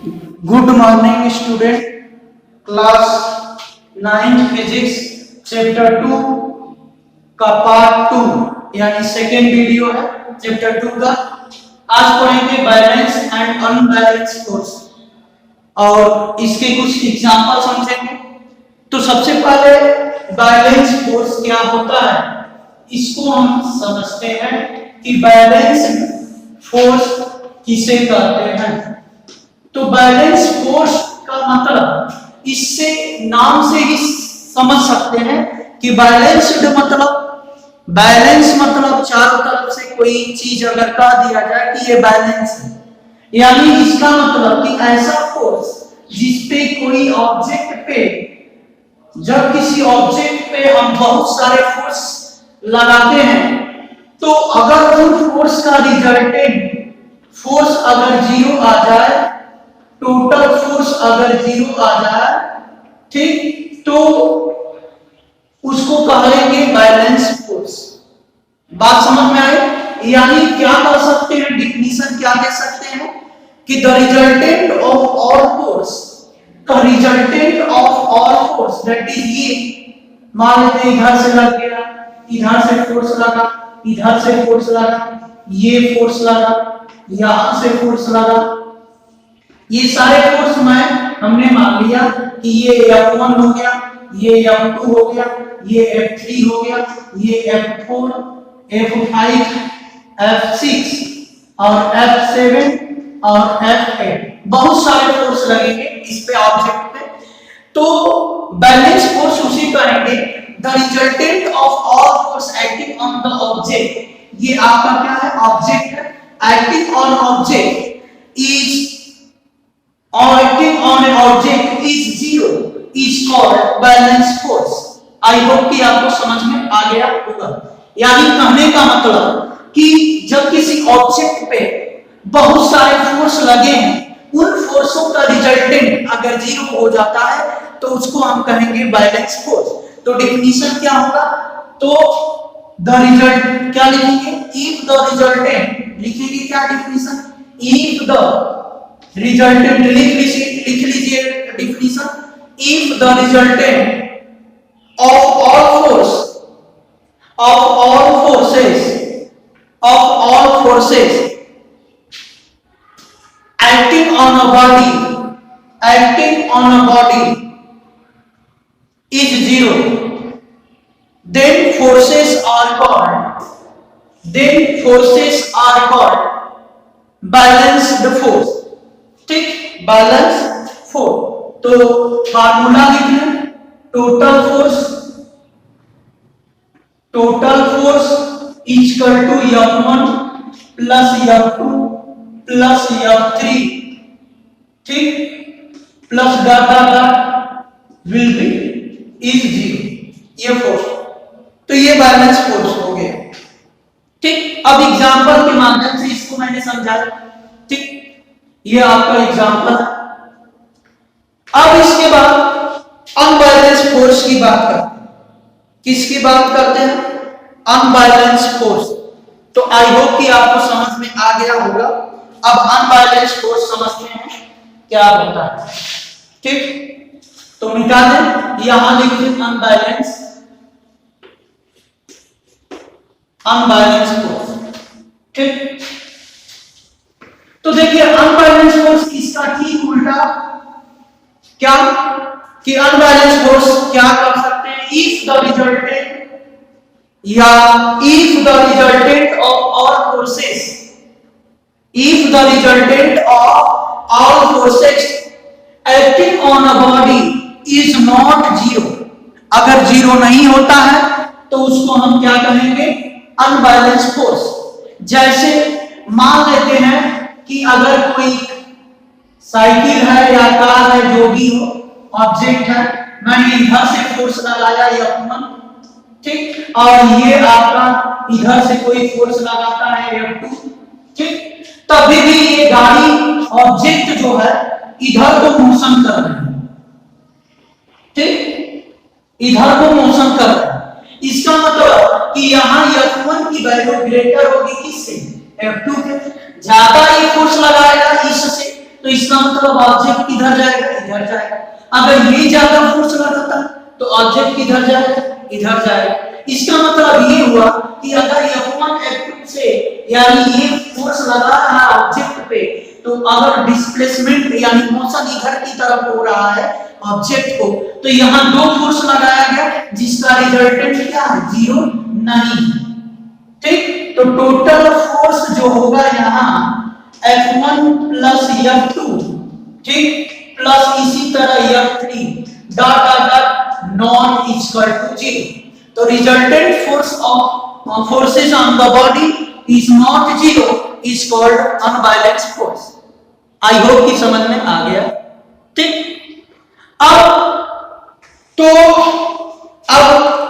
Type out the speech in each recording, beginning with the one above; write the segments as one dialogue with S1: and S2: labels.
S1: Good morning student, class 9 physics chapter 2 का part 2 यानी second video है चैप्टर 2 का। आज पढ़ेंगे बैलेंस एंड अनबैलेंस फोर्स और इसके कुछ एग्जांपल समझेंगे। तो सबसे पहले बैलेंस फोर्स क्या होता है इसको हम समझते हैं कि बैलेंस फोर्स किसे कहते हैं। तो बैलेंस फोर्स का मतलब इससे नाम से ही समझ सकते हैं कि बैलेंस्ड मतलब चारों तरफ से कोई चीज अगर कह दिया जाए कि ये बैलेंस है, यानी इसका मतलब कि ऐसा फोर्स जिसपे कोई ऑब्जेक्ट पे, जब किसी ऑब्जेक्ट पे हम बहुत सारे फोर्स लगाते हैं तो अगर उन फोर्स का रिजल्टेंट फोर्स अगर जीरो आ जाए, टोटल फोर्स अगर जीरो आ जाए, ठीक, तो उसको कहेंगे बैलेंस फोर्स। बात समझ में आई? यानी क्या कर सकते हैं, डिफिनीशन क्या दे सकते हैं कि the resultant of all force, the resultant of all force that is ये, मान लेते इधर से लग गया, इधर से फोर्स लगा, इधर से फोर्स लगा, ये फोर्स लगा, यहां से फोर्स लगा, ये सारे फोर्स में हमने मान लिया कि ये F1 हो गया, ये F2 हो गया, ये F3 हो गया, ये F4, F5, F6 और F7 और F8, बहुत सारे फोर्स लगेंगे इस पे ऑब्जेक्ट पे। तो बैलेंस फोर्स उसी कहेंगे the resultant of all force acting on the object. ये आपका क्या है, ऑब्जेक्ट है, acting on object is or acting on an object is zero is called balance force। I hope कि आपको समझ में आ गया होगा। यानी कहने का मतलब कि जब किसी ऑब्जेक्ट पे बहुत सारे फोर्स लगे हैं, उन फोर्सों का रिजल्टेंट अगर जीरो हो जाता है तो उसको हम कहेंगे बैलेंस फोर्स। तो डेफिनेशन क्या होगा, तो द रिजल्ट क्या लिखेंगे, इफ द रिजल्टेंट लिखेंगे, क्या डेफिनेशन, इफ द रिजल्टेंट लिख लीजिए definition, if the resultant of all forces acting on a body is zero, then forces are called balanced force। ठीक, बैलेंस फोर्स। तो फार्मूला लिखना, total force equal to F1 plus F2 plus F3, ठीक, plus will be is zero, ये force. तो ये balance force हो गया। ठीक, अब एग्जांपल के माध्यम से इसको मैंने समझाया। ठीक, ये आपका एग्जांपल है। अब इसके बाद अनबैलेंस फोर्स की बात करते हैं। किसकी बात करते हैं, अनबैलेंस फोर्स। तो आई होप कि आपको समझ में आ गया होगा। अब अनबैलेंस फोर्स समझते हैं क्या होता है। ठीक, तो मिटा दें, यहां लिखिए अनबैलेंस फोर्स। ठीक, तो देखिए अनबैलेंस फोर्स इसका ठीक उल्टा, क्या कि अनबैलेंस फोर्स क्या कर सकते हैं, if the resultant of all forces acting on a body is not zero, अगर जीरो नहीं होता है तो उसको हम क्या कहेंगे, अनबैलेंस फोर्स। जैसे मान लेते हैं कि अगर कोई साइकिल है या कार है, जो भी हो ऑब्जेक्ट है, मैंने इधर से फोर्स लगाया F1, ठीक, और ये आपका इधर से कोई फोर्स लगाता है F2, ठीक, तभी भी ये गाड़ी ऑब्जेक्ट जो है इधर को मोशन कर रही है, ठीक, इधर को मोशन कर रही है। इसका मतलब कि यहां F1 की वैल्यू ग्रेटर होगी किससे, F2 के। ज्यादा ये फोर्स लगाएगा इससे तो इसका मतलब ऑब्जेक्ट किधर जाएगा, इधर जाएगा। अगर ये ज्यादा फोर्स लगाता तो ऑब्जेक्ट किधर जाएगा, इधर जाएगा। इसका मतलब ये हुआ कि अगर F1 F2 से यानी ये फोर्स लगा रहा है ऑब्जेक्ट पे, तो अगर डिस्प्लेसमेंट यानी मोशन इधर की तरफ हो रहा है ऑब्जेक्ट को, तो यहाँ दो फोर्स लगाया गया जिसका रिजल्टेंट क्या है, जीरो नहीं। ठीक, तो टोटल फोर्स जो होगा यहाँ F1 प्लस F2, ठीक, प्लस इसी तरह F3 dot dot not equal to 0। तो resultant force of forces on the body is not 0, is called unbalanced force. I hope कि समझ में आ गया। ठीक, अब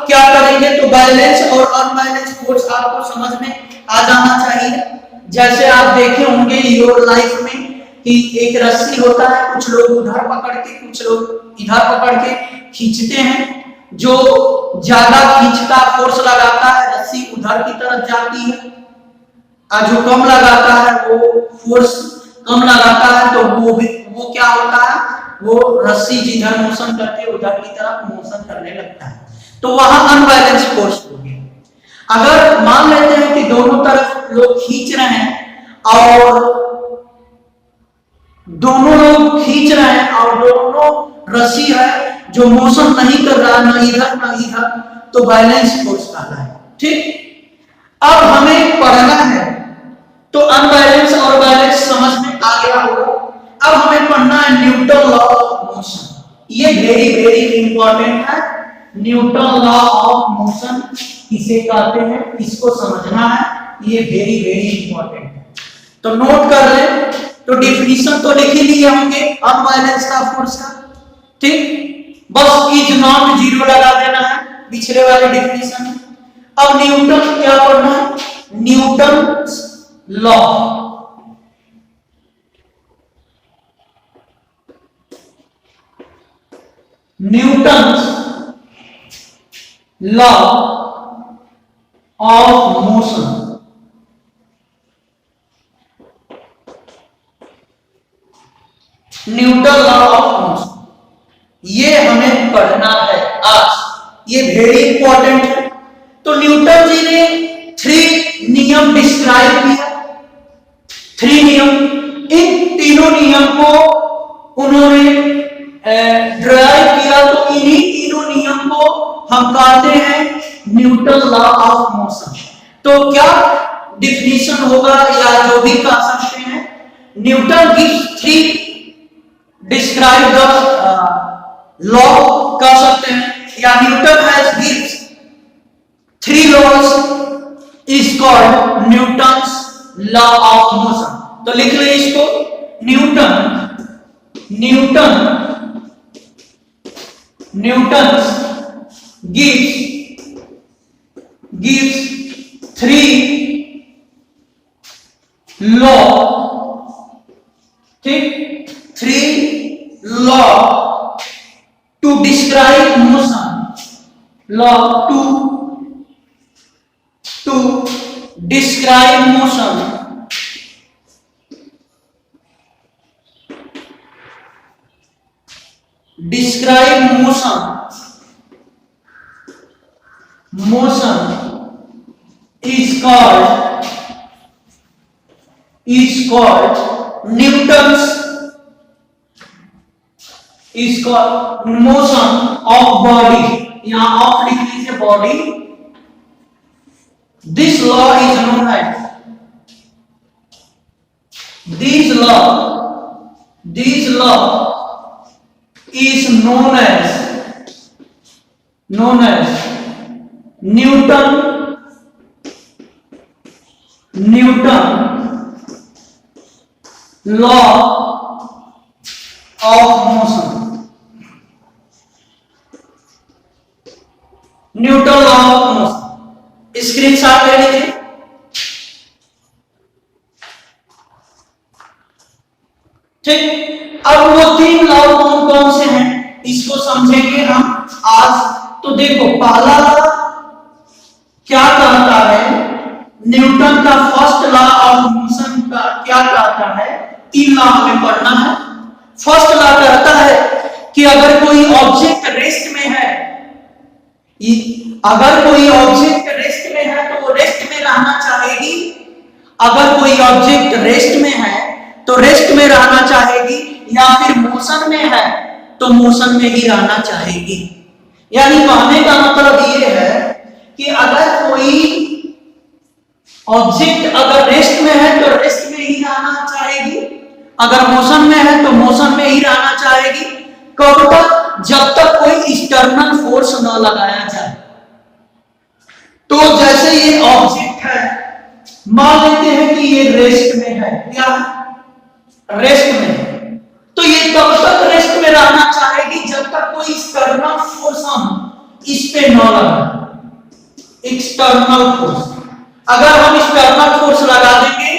S1: क्या करेंगे, तो बैलेंस और अनबैलेंस फोर्स आपको समझ में आ जाना चाहिए। जैसे आप देखे होंगे योर लाइफ में कि एक रस्सी होता है, कुछ लोग उधर पकड़ के कुछ लोग इधर पकड़ के खींचते हैं। जो ज्यादा खींचता फोर्स लगाता है रस्सी उधर की तरफ जाती है, और जो कम लगाता है वो फोर्स कम लगाता है तो वो क्या होता है, वो रस्सी जिधर मोशन करती है उधर की तरफ मोशन करने लगता है, तो वहां अनबैलेंस फोर्स हो गया। अगर मान लेते हैं कि दोनों तरफ लोग खींच रहे हैं और दोनों लोग खींच रहे हैं और दोनों रस्सी है जो मोशन नहीं कर रहा, ना इधर ना इधर, तो बैलेंस फोर्स कहलाता है। ठीक, अब हमें पढ़ना है, तो अनबैलेंस और बैलेंस समझ में आ गया होगा। अब हमें पढ़ना है न्यूटन लॉ ऑफ मोशन। ये वेरी वेरी इंपॉर्टेंट है। न्यूटन लॉ ऑफ मोशन किसे कहते हैं, इसको समझना है, ये वेरी वेरी इंपॉर्टेंट है। तो नोट कर ले, तो डिफिनीशन तो लिख ही लिए होंगे अनबैलेंस का फोर्स का। ठीक, बस इज नॉट जीरो लगा देना है पिछले वाले डिफिनीशन में। अब न्यूटन क्या पढ़ना है, Newton law. Newton law of motion. Newton law of motion ये हमें पढ़ना है आज, ये वेरी इंपॉर्टेंट है। तो न्यूटन जी ने 3 नियम डिस्क्राइब किया, 3 नियम। इन तीनों नियम को उन्होंने ड्राइव किया, तो इन्हीं तीनों नियम को हम कहते हैं न्यूटन लॉ ऑफ मोशन। तो क्या डिफिनीशन होगा या जो भी कह सकते हैं, Newton gives 3 describe the law कह सकते हैं, या Newton has gives 3 laws is called Newton's law of motion. तो लिख ले इसको, न्यूटन्स gives 3 लॉ, ठीक, 3 law to describe motion, law to describe motion, motion is called Newton's is called motion of body। यहां ऑफ लिख लीजिए body. This law is known as this law is known as Newton law of motion. Newton law of motion screenshot ले लीजिए। ठीक, अब वो 3 law कौन कौन से हैं इसको समझेंगे हम आज। तो देखो, पहला लॉ क्या कहता है, न्यूटन का फर्स्ट लॉ ऑफ मोशन का क्या कहता है तीन लॉ हमें पढ़ना है। फर्स्ट लॉ कहता है कि अगर कोई ऑब्जेक्ट रेस्ट में है, अगर कोई ऑब्जेक्ट रेस्ट में है तो वो रेस्ट में रहना चाहेगी। अगर कोई ऑब्जेक्ट रेस्ट में है तो रेस्ट में रहना चाहेगी, या फिर मोशन में है तो मोशन में ही रहना चाहेगी। यानी कहने का मतलब ये है कि अगर कोई ऑब्जेक्ट अगर रेस्ट में है तो रेस्ट में ही रहना चाहेगी, अगर मोशन में है तो मोशन में ही रहना चाहेगी। कब तक? जब तक कोई एक्सटर्नल फोर्स न लगाया जाए। तो जैसे ये ऑब्जेक्ट है, मान लेते हैं कि ये रेस्ट में है, क्या रेस्ट में है, तो ये तब तक रेस्ट में रहना चाहेगी जब तक कोई एक्सटर्नल फोर्स हम इस पे न लगाए। एक्सटर्नल फोर्स, अगर हम एक्सटर्नल फोर्स लगा देंगे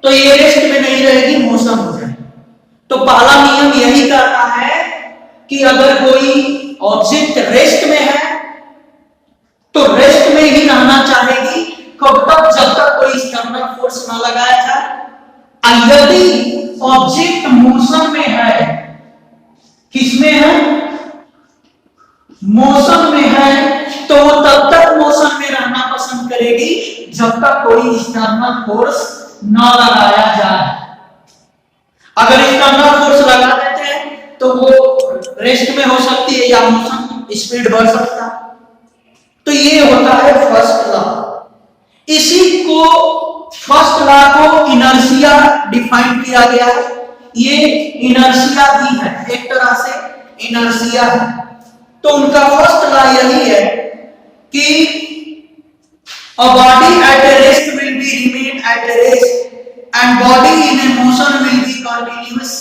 S1: तो ये रेस्ट में नहीं रहेगी, मोशन हो जाएगी। तो पहला नियम यही कहता है कि अगर कोई ऑब्जेक्ट रेस्ट में है तो रेस्ट में ही रहना चाहेगी। कब तक? जब तक कोई एक्सटर्नल फोर्स ना लगाया जाए। यदि ऑब्जेक्ट मोशन में है, किसमें है? मोशन में है, तो वो तब तक मोशन में रहना पसंद करेगी जब तक कोई एक्सटर्नल फोर्स ना लगाया जाए। अगर एक्सटर्नल फोर्स लगा देते हैं तो वो रेस्ट में हो सकती है या मोशन स्पीड बढ़ सकता है। तो ये होता है फर्स्ट लॉ। इसी को फर्स्ट लॉ को इनर्शिया डिफाइन किया गया है। ये इनर्शिया भी है, एक तरह से इनर्शिया है। तो उनका फर्स्ट लॉ यही है कि a body at a rest will be remain at a rest and body in a motion will be continuous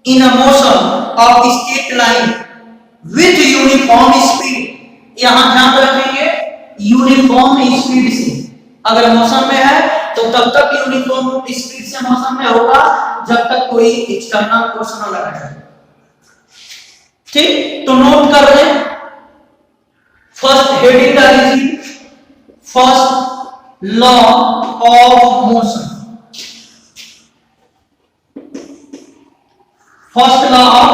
S1: in a motion of straight line with uniform speed। यहां ध्यान रखेंगे uniform speed से, अगर motion में है तो तब तक यूनिफॉर्म स्पीड से मोशन में होगा जब तक कोई एक्सटर्नल फोर्स न लगा जाए। ठीक, तो नोट कर लें। फर्स्ट हेडिंग डाल लीजिए, first law of motion. First law of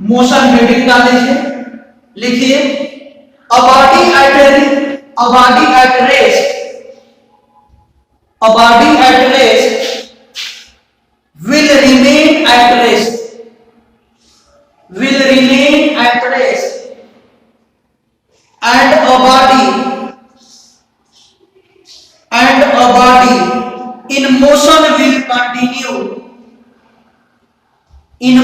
S1: motion heading डाल लीजिए, लिखिए a body at rest will remain at rest and a body in motion will continue in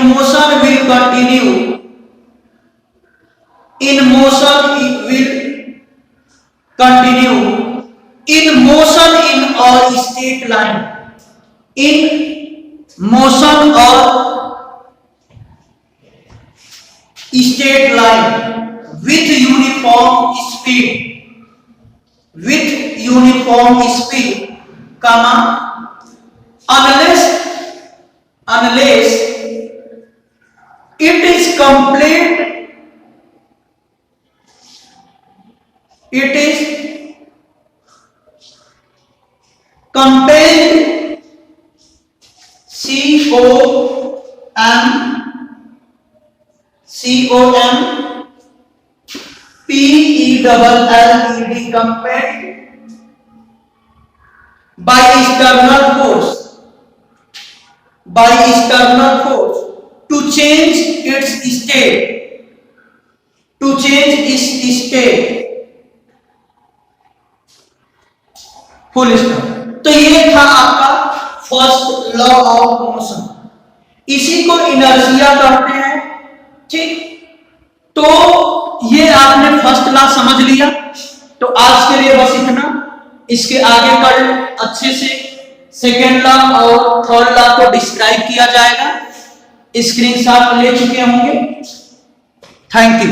S1: motion in or straight line, in motion or straight line with uniform speed, comma, unless it is compelled COMPELLED compelled by external force to change its state, full stop. तो ये था आपका first law of motion, इसी को inertia कहते हैं। ठीक, तो ये आपने फर्स्ट लॉ समझ लिया। तो आज के लिए बस इतना, इसके आगे कल अच्छे से सेकेंड लॉ और थर्ड लॉ को डिस्क्राइब किया जाएगा। स्क्रीनशॉट ले चुके होंगे। Thank you.